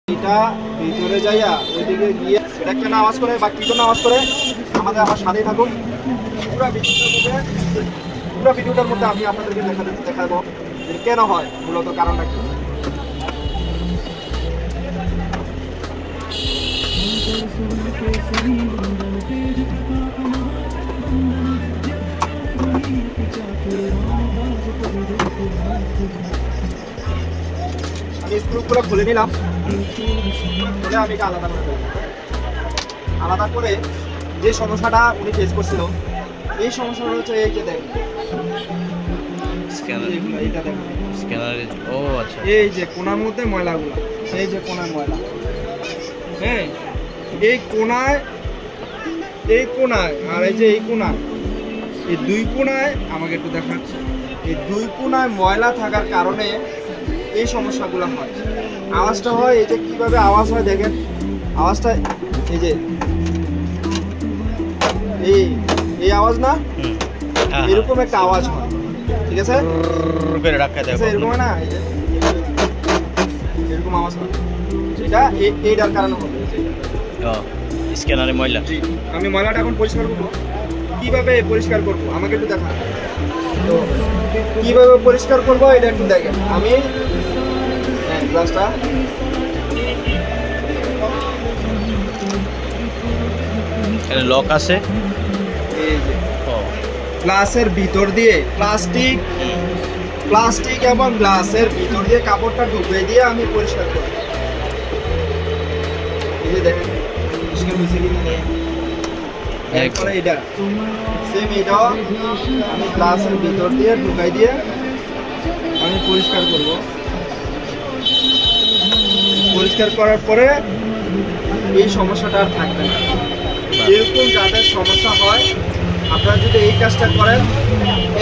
এটা ভিতরে যাইয়া ওইদিকে গিয়ে এটা কেন আওয়াজ করে বা কি জন্য আওয়াজ করে আমাদের আমার সাথেই থাকুন। পুরো ভিডিওটার মধ্যে আমি আপনাদেরকে দেখাবো কেন হয়, মূলত কারণটা কি। আমি স্ক্রুগুলো খুলে নিলাম, খুলে আমি আলাদা করে যে সমস্যাটা উনি ফেস করছিল এই সমস্যাটা হচ্ছে এই যে দেখেন এই যে কোণার মধ্যে ময়লাগুলো, এই যে কোণার ময়লা, হ্যাঁ এই কোণায় আর এই যে এই কোণায়, এই দুই কোণায় আমাকে একটু দেখাচ্ছে, এই দুই কোণায় ময়লা থাকার কারণে এই সমস্যাগুলো হয়। আওয়াজটা হয় এই যে কিভাবে আওয়াজ হয় দেখেন, আওয়াজটা এই যে এই আওয়াজ না, এরকম একটা আওয়াজ হয়, ঠিক আছে এরকম না, এই যে এরকম আওয়াজ হয়, এটা এইটার কারণে হবে স্ক্যানারে ময়লা। আমি ময়লাটা এখন পরিষ্কার করবো, কিভাবে পরিষ্কার করবো আমাকে একটু দেখান। তো কিভাবে পরিষ্কার করবো এটা একটু দেখেন। আমি গ্লাসটা লক আছে, এই যে গ্লাসের ভিতর দিয়ে প্লাস্টিক এবং গ্লাসের ভিতর দিয়ে কাপড়টা ঢুকিয়ে দিয়ে আমি পরিষ্কার করি। এই যে দেখেন পরিষ্কার হয়েছে কি না। এরপরে এটা সেম, এটাও আমি গ্লাসের ভিতর দিয়ে ঢুকাই দিয়ে আমি পরিষ্কার করব। পরিষ্কার করার পরে এই সমস্যাটা আর থাকবে না। এরকম যাদের সমস্যা হয় আপনারা যদি এই কাজটা করেন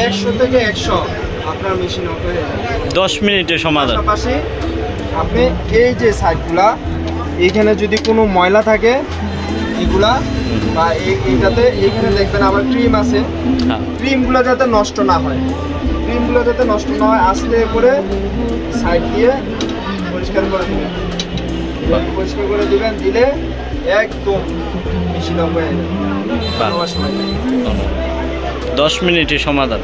100 থেকে 100 আপনার মেশিন অফ হয়ে যাবে 10 মিনিটের সমাধান। পাশাপাশি আপনি এই যে সাইডগুলা এইখানে যদি কোনো ময়লা থাকে এগুলা বা এইটাতে এইখানে দেখবেন আবার ক্রিম আছে, ক্রিমগুলো যাতে নষ্ট না হয়, আস্তে করে সাইড দিয়ে পরিষ্কার করে দিবেন। দিলে একদম মেশিন অফ হয়ে যাবে। 10 মিনিটের সমাধান।